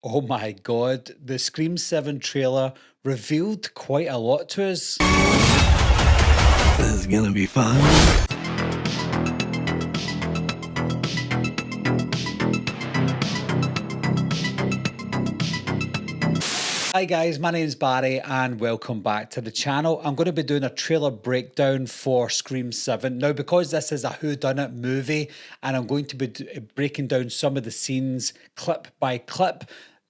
Oh my god, the Scream 7 trailer revealed quite a lot to us. This is gonna be fun. Hi guys, my name is Barry and welcome back to the channel. I'm going to be doing a trailer breakdown for Scream 7. Now, because this is a whodunit movie and I'm going to be breaking down some of the scenes clip by clip,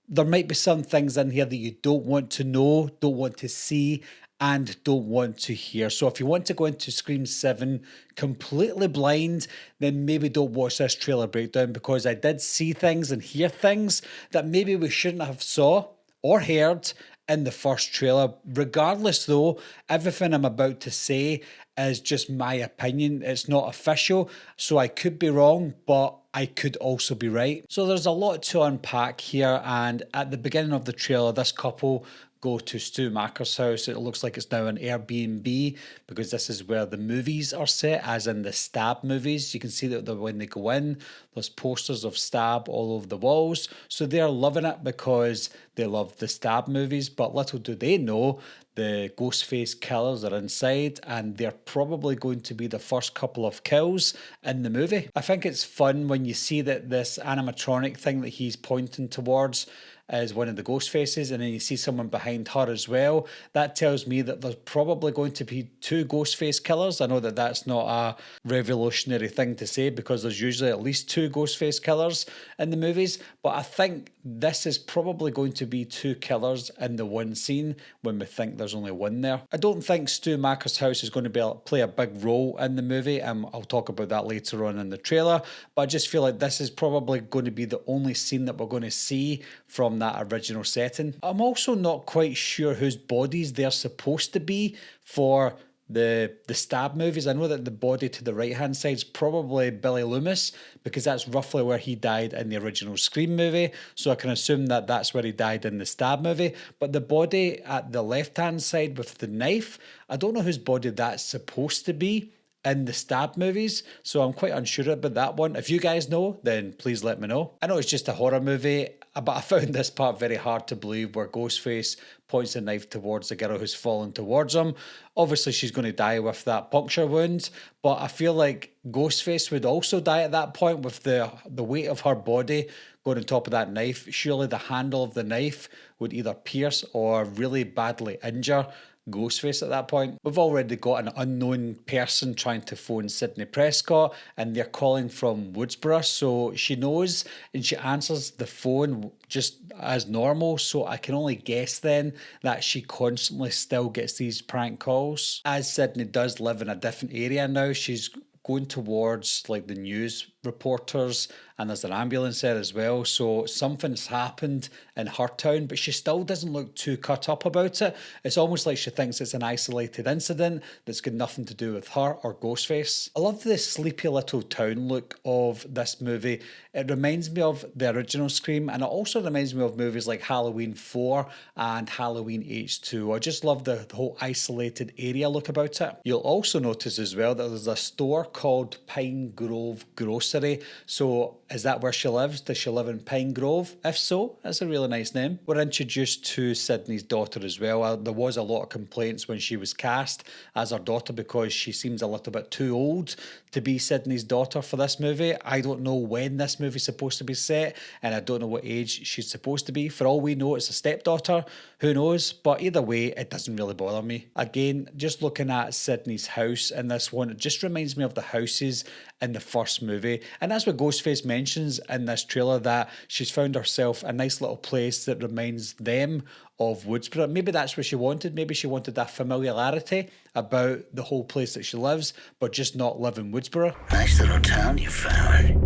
there might be some things in here that you don't want to know, don't want to see, and don't want to hear. So if you want to go into Scream 7 completely blind, then maybe don't watch this trailer breakdown, because I did see things and hear things that maybe we shouldn't have saw or heard in the first trailer. Regardless, though, everything I'm about to say is just my opinion. It's not official, so I could be wrong, but I could also be right. So there's a lot to unpack here, and at the beginning of the trailer, this couple go to Stu Macher's house. It looks like it's now an Airbnb, because this is where the movies are set, as in the Stab movies. You can see that when they go in, there's posters of Stab all over the walls. So they're loving it because they love the Stab movies, but little do they know the Ghostface killers are inside, and they're probably going to be the first couple of kills in the movie. I think it's fun when you see that this animatronic thing that he's pointing towards is one of the ghost faces, and then you see someone behind her as well. That tells me that there's probably going to be two ghost face killers. I know that that's not a revolutionary thing to say, because there's usually at least two ghost face killers in the movies, but I think this is probably going to be two killers in the one scene when we think there's only one there. I don't think Stu Macher's house is going to play a big role in the movie, and I'll talk about that later on in the trailer, but I just feel like this is probably going to be the only scene that we're going to see from that original setting. I'm also not quite sure whose bodies they're supposed to be for the Stab movies. I know that the body to the right hand side is probably Billy Loomis, because that's roughly where he died in the original Scream movie, so I can assume that that's where he died in the Stab movie. But the body at the left hand side with the knife, I don't know whose body that's supposed to be in the Stab movies, so I'm quite unsure about that one. If you guys know, then please let me know. I know it's just a horror movie, but I found this part very hard to believe, where Ghostface points a knife towards the girl who's fallen towards him. Obviously, she's going to die with that puncture wound, but I feel like Ghostface would also die at that point with the weight of her body going on top of that knife. Surely the handle of the knife would either pierce or really badly injure Ghostface at that point. We've already got an unknown person trying to phone Sidney Prescott, and they're calling from Woodsboro, so she knows and she answers the phone just as normal, so I can only guess then that she constantly still gets these prank calls. As Sidney does live in a different area now, she's going towards like the news reporters, and there's an ambulance there as well, so something's happened in her town, but she still doesn't look too cut up about it. It's almost like she thinks it's an isolated incident that's got nothing to do with her or Ghostface. I love the sleepy little town look of this movie. It reminds me of the original Scream, and it also reminds me of movies like Halloween 4 and Halloween H2. I just love the whole isolated area look about it. You'll also notice as well that there's a store called Pine Grove Grocery. So is that where she lives? Does she live in Pine Grove? If so, that's a really nice name. We're introduced to Sidney's daughter as well. There was a lot of complaints when she was cast as her daughter, because she seems a little bit too old to be Sidney's daughter for this movie. I don't know when this movie's supposed to be set, and I don't know what age she's supposed to be. For all we know, it's a stepdaughter. Who knows? But either way, it doesn't really bother me. Again, just looking at Sidney's house in this one, it just reminds me of the houses in the first movie. And that's what Ghostface mentions in this trailer, that she's found herself a nice little place that reminds them of Woodsboro. Maybe that's what she wanted. Maybe she wanted that familiarity about the whole place that she lives, but just not live in Woodsboro. Nice little town you found.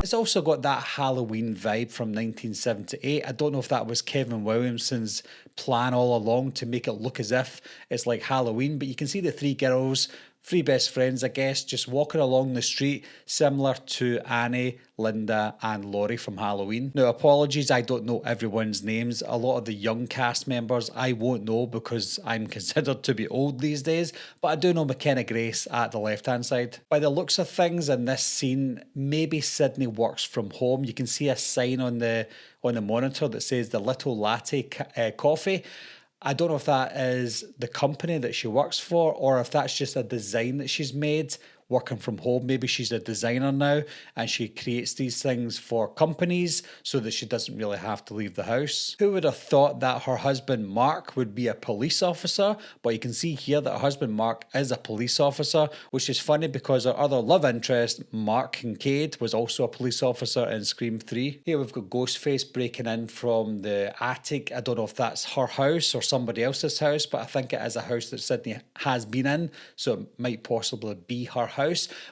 It's also got that Halloween vibe from 1978. I don't know if that was Kevin Williamson's plan all along to make it look as if it's like Halloween, but you can see the three girls Three best friends, I guess, just walking along the street, similar to Annie, Linda, and Laurie from Halloween. Now, apologies, I don't know everyone's names. A lot of the young cast members I won't know because I'm considered to be old these days, but I do know McKenna Grace at the left-hand side. By the looks of things in this scene, maybe Sydney works from home. You can see a sign on the monitor that says the Little Latte Coffee. I don't know if that is the company that she works for or if that's just a design that she's made working from home. Maybe she's a designer now and she creates these things for companies so that she doesn't really have to leave the house. Who would have thought that her husband Mark would be a police officer? But you can see here that her husband Mark is a police officer, which is funny because her other love interest, Mark Kincaid, was also a police officer in Scream 3. Here we've got Ghostface breaking in from the attic. I don't know if that's her house or somebody else's house, but I think it is a house that Sydney has been in, so it might possibly be her house.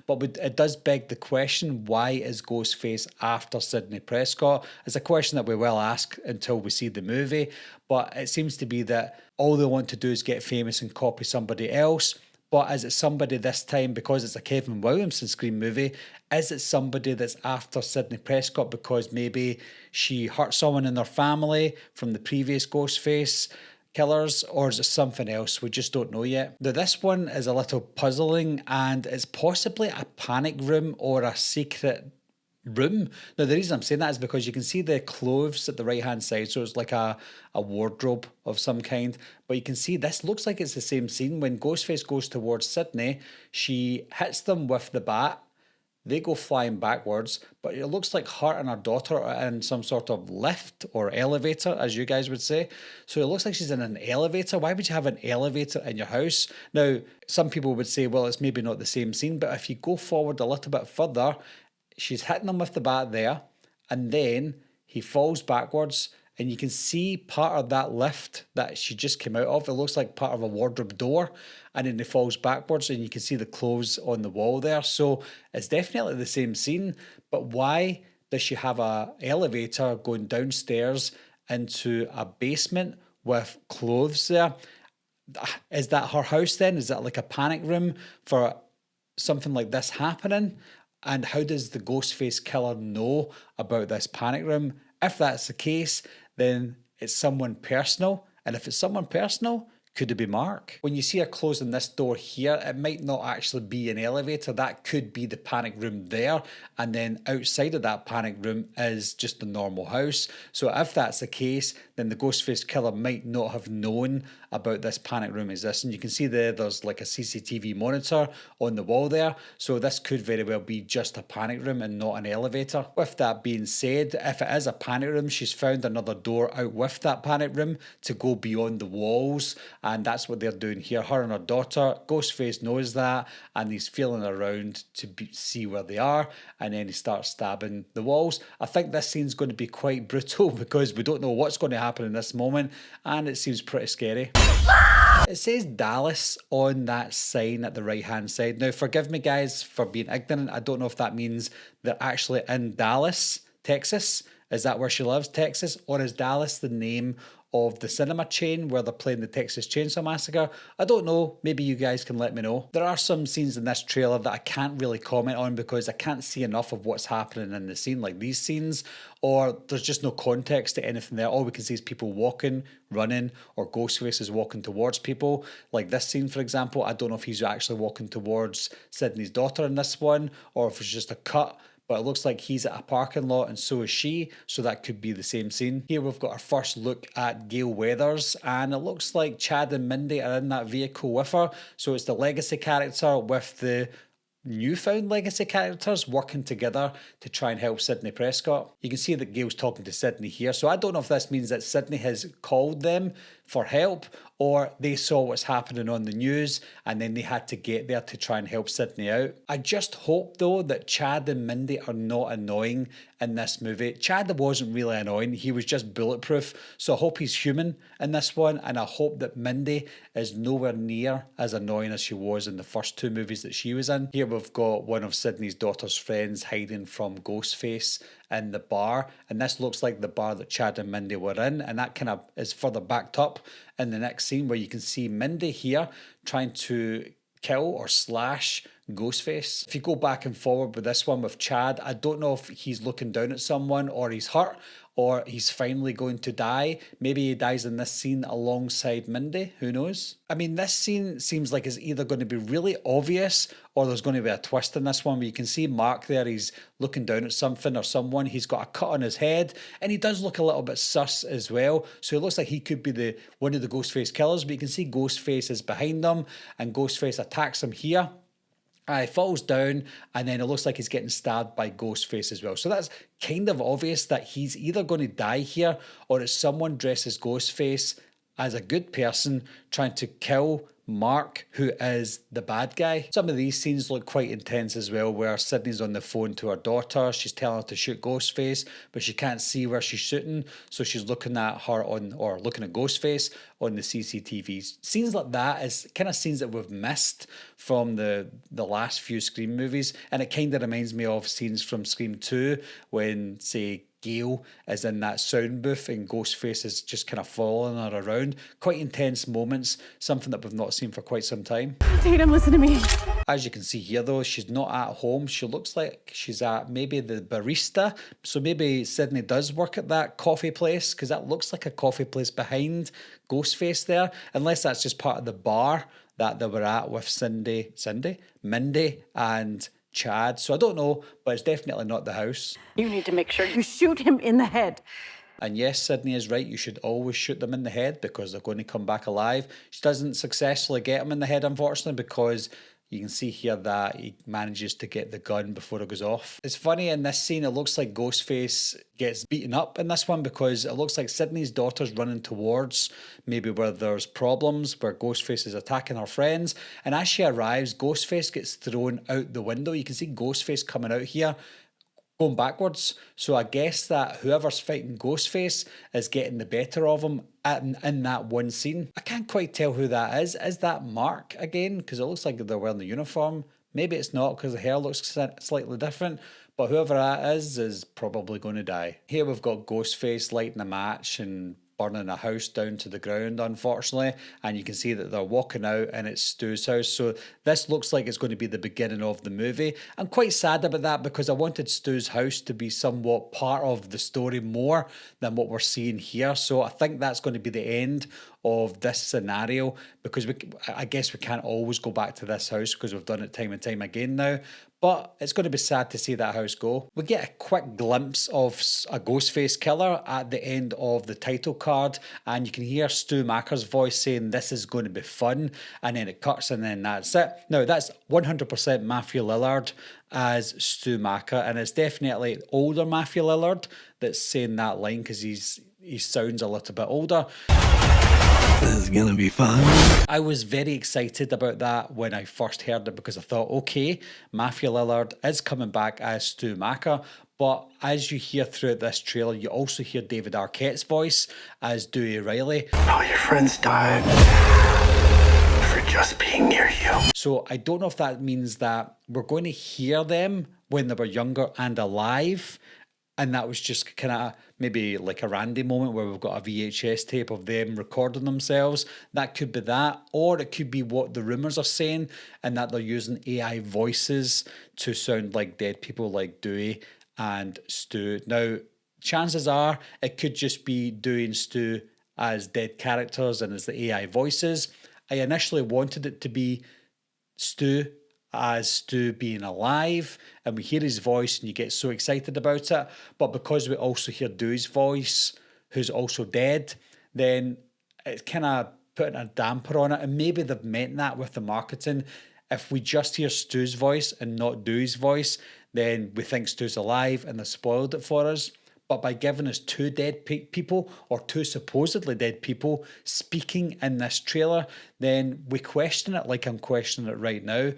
But it does beg the question, why is Ghostface after Sydney Prescott? It's a question that we will ask until we see the movie, but it seems to be that all they want to do is get famous and copy somebody else. But is it somebody this time, because it's a Kevin Williamson Scream movie, is it somebody that's after Sydney Prescott because maybe she hurt someone in their family from the previous Ghostface killers, or is it something else? We just don't know yet. Now, this one is a little puzzling and it's possibly a panic room or a secret room. Now, the reason I'm saying that is because you can see the clothes at the right hand side, so it's like a wardrobe of some kind, but you can see this looks like it's the same scene. When Ghostface goes towards Sydney, she hits them with the bat. They go flying backwards, but it looks like her and her daughter are in some sort of lift or elevator, as you guys would say. So it looks like she's in an elevator. Why would you have an elevator in your house? Now, some people would say, well, it's maybe not the same scene, but if you go forward a little bit further, she's hitting him with the bat there, and then he falls backwards, and you can see part of that lift that she just came out of. It looks like part of a wardrobe door, and then he falls backwards, and you can see the clothes on the wall there. So it's definitely the same scene, but why does she have a elevator going downstairs into a basement with clothes there? Is that her house then? Is that like a panic room for something like this happening? And how does the Ghostface killer know about this panic room? If that's the case, then it's someone personal. And if it's someone personal, could it be Mark? When you see her closing this door here, it might not actually be an elevator. That could be the panic room there. And then outside of that panic room is just the normal house. So if that's the case, then the Ghostface killer might not have known about this panic room existing. You can see there's like a CCTV monitor on the wall there. So this could very well be just a panic room and not an elevator. With that being said, if it is a panic room, she's found another door out with that panic room to go beyond the walls. And that's what they're doing here. Her and her daughter. Ghostface knows that and he's feeling around to see where they are. And then he starts stabbing the walls. I think this scene's going to be quite brutal because we don't know what's going to happen in this moment. And it seems pretty scary. It says Dallas on that sign at the right hand side. Now, forgive me guys for being ignorant. I don't know if that means they're actually in Dallas, Texas. Is that where she lives, Texas? Or is Dallas the name of the cinema chain where they're playing the Texas Chainsaw Massacre? I don't know. Maybe you guys can let me know. There are some scenes in this trailer that I can't really comment on because I can't see enough of what's happening in the scene, like these scenes, or there's just no context to anything there. All we can see is people walking, running, or Ghostface is walking towards people. Like this scene, for example, I don't know if he's actually walking towards Sydney's daughter in this one, or if it's just a cut. But it looks like he's at a parking lot and so is she, so that could be the same scene. Here we've got our first look at Gale Weathers, and it looks like Chad and Mindy are in that vehicle with her. So it's the legacy character with the newfound legacy characters working together to try and help Sydney Prescott. You can see that Gale's talking to Sydney here, so I don't know if this means that Sydney has called them for help or they saw what's happening on the news and then they had to get there to try and help Sydney out. I just hope though that Chad and Mindy are not annoying in this movie. Chad wasn't really annoying, he was just bulletproof, so I hope he's human in this one, and I hope that Mindy is nowhere near as annoying as she was in the first two movies that she was in. Here we've got one of Sydney's daughter's friends hiding from Ghostface in the bar, and this looks like the bar that Chad and Mindy were in, and that kind of is further backed up in the next scene where you can see Mindy here trying to kill or slash Ghostface. If you go back and forward with this one with Chad, I don't know if he's looking down at someone or he's hurt or he's finally going to die. Maybe he dies in this scene alongside Mindy, who knows? I mean, this scene seems like it's either going to be really obvious or there's going to be a twist in this one where you can see Mark there, he's looking down at something or someone, he's got a cut on his head, and he does look a little bit sus as well, so it looks like he could be one of the Ghostface killers, but you can see Ghostface is behind them, and Ghostface attacks him here. He falls down, and then it looks like he's getting stabbed by Ghostface as well. So that's kind of obvious that he's either going to die here or it's someone dressed as Ghostface as a good person trying to kill Mark, who is the bad guy. Some of these scenes look quite intense as well, where Sydney's on the phone to her daughter. She's telling her to shoot Ghostface, but she can't see where she's shooting, so she's looking at looking at Ghostface on the CCTV. Scenes like that is kind of scenes that we've missed from the last few Scream movies, and it kind of reminds me of scenes from Scream 2 when, say, Gail is in that sound booth and Ghostface is just kind of following her around. Quite intense moments, something that we've not seen for quite some time. Tatum, listen to me. As you can see here though, she's not at home. She looks like she's at maybe the barista. So maybe Sydney does work at that coffee place, because that looks like a coffee place behind Ghostface there, unless that's just part of the bar that they were at with Mindy and Chad. So I don't know, but it's definitely not the house. You need to make sure you shoot him in the head. And yes, Sydney is right. You should always shoot them in the head because they're going to come back alive. She doesn't successfully get him in the head, unfortunately, because you can see here that he manages to get the gun before it goes off. It's funny, in this scene, it looks like Ghostface gets beaten up in this one because it looks like Sydney's daughter's running towards maybe where there's problems, where Ghostface is attacking her friends. And as she arrives, Ghostface gets thrown out the window. You can see Ghostface coming out here, going backwards. So I guess that whoever's fighting Ghostface is getting the better of him in that one scene. I can't quite tell who that is. Is that Mark again? Because it looks like they're wearing the uniform. Maybe it's not because the hair looks slightly different. But whoever that is probably going to die. Here we've got Ghostface lighting a match and burning a house down to the ground, unfortunately, and you can see that they're walking out and it's Stu's house. So this looks like it's going to be the beginning of the movie. I'm quite sad about that because I wanted Stu's house to be somewhat part of the story more than what we're seeing here. So I think that's going to be the end of this scenario, because I guess we can't always go back to this house because we've done it time and time again now. But it's going to be sad to see that house go. We get a quick glimpse of a Ghostface killer at the end of the title card, and you can hear Stu Macher's voice saying this is going to be fun, and then it cuts and then that's it. Now that's 100% Matthew Lillard as Stu Macher, and it's definitely older Matthew Lillard that's saying that line because he sounds a little bit older. This is gonna be fun. I was very excited about that when I first heard it because I thought, okay, Matthew Lillard is coming back as Stu Macher. But as you hear throughout this trailer, you also hear David Arquette's voice as Dewey Riley. All your friends died for just being near you. So I don't know if that means that we're going to hear them when they were younger and alive, and that was just kind of maybe like a Randy moment where we've got a VHS tape of them recording themselves. That could be that, or it could be what the rumours are saying, and that they're using AI voices to sound like dead people like Dewey and Stu. Now, chances are it could just be Dewey and Stu as dead characters and as the AI voices. I initially wanted it to be Stu as Stu being alive, and we hear his voice and you get so excited about it, but because we also hear Dewey's voice, who's also dead, then it's kind of putting a damper on it, and maybe they've meant that with the marketing. If we just hear Stu's voice and not Dewey's voice, then we think Stu's alive and they spoiled it for us. But by giving us two dead people, or two supposedly dead people, speaking in this trailer, then we question it like I'm questioning it right now.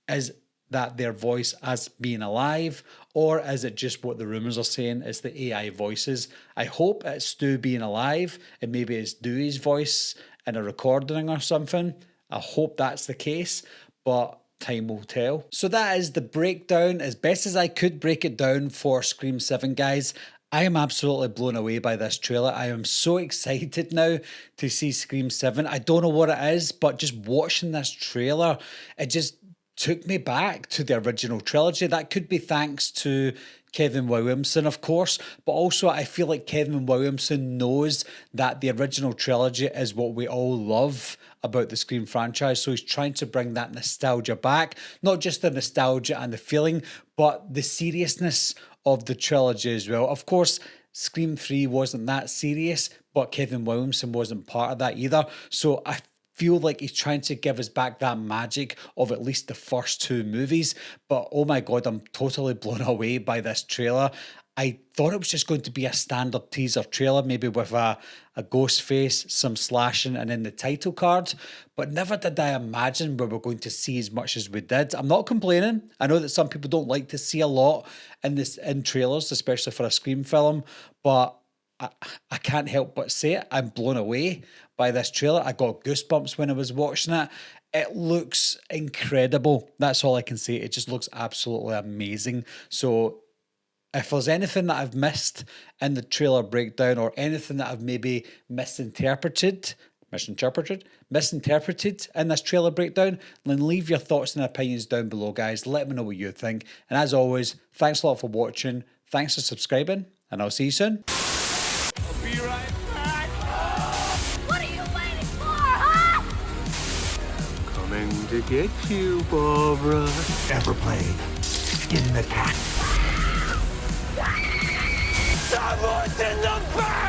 Is that their voice as being alive, or is it just what the rumours are saying is the AI voices? I hope it's Stu being alive and maybe it's Dewey's voice in a recording or something. I hope that's the case, but time will tell. So that is the breakdown, as best as I could break it down for Scream 7, guys. I am absolutely blown away by this trailer. I am so excited now to see Scream 7. I don't know what it is, but just watching this trailer, it just took me back to the original trilogy. That could be thanks to Kevin Williamson, of course, but also I feel like Kevin Williamson knows that the original trilogy is what we all love about the Scream franchise. So he's trying to bring that nostalgia back, not just the nostalgia and the feeling, but the seriousness of the trilogy as well. Of course, Scream 3 wasn't that serious, but Kevin Williamson wasn't part of that either. So I feel like he's trying to give us back that magic of at least the first two movies. But oh my God, I'm totally blown away by this trailer. I thought it was just going to be a standard teaser trailer, maybe with a ghost face, some slashing, and then the title card. But never did I imagine we were going to see as much as we did. I'm not complaining. I know that some people don't like to see a lot in trailers, especially for a Scream film, but I can't help but say it. I'm blown away by this trailer. I got goosebumps when I was watching it. It looks incredible. That's all I can say. It just looks absolutely amazing. So if there's anything that I've missed in the trailer breakdown or anything that I've maybe misinterpreted in this trailer breakdown, then leave your thoughts and opinions down below, guys. Let me know what you think. And as always, thanks a lot for watching. Thanks for subscribing, and I'll see you soon. I'll be right back. What are you waiting for, huh? Coming to get you, Barbara. Ever played Skin the Cat? Someone's in the back!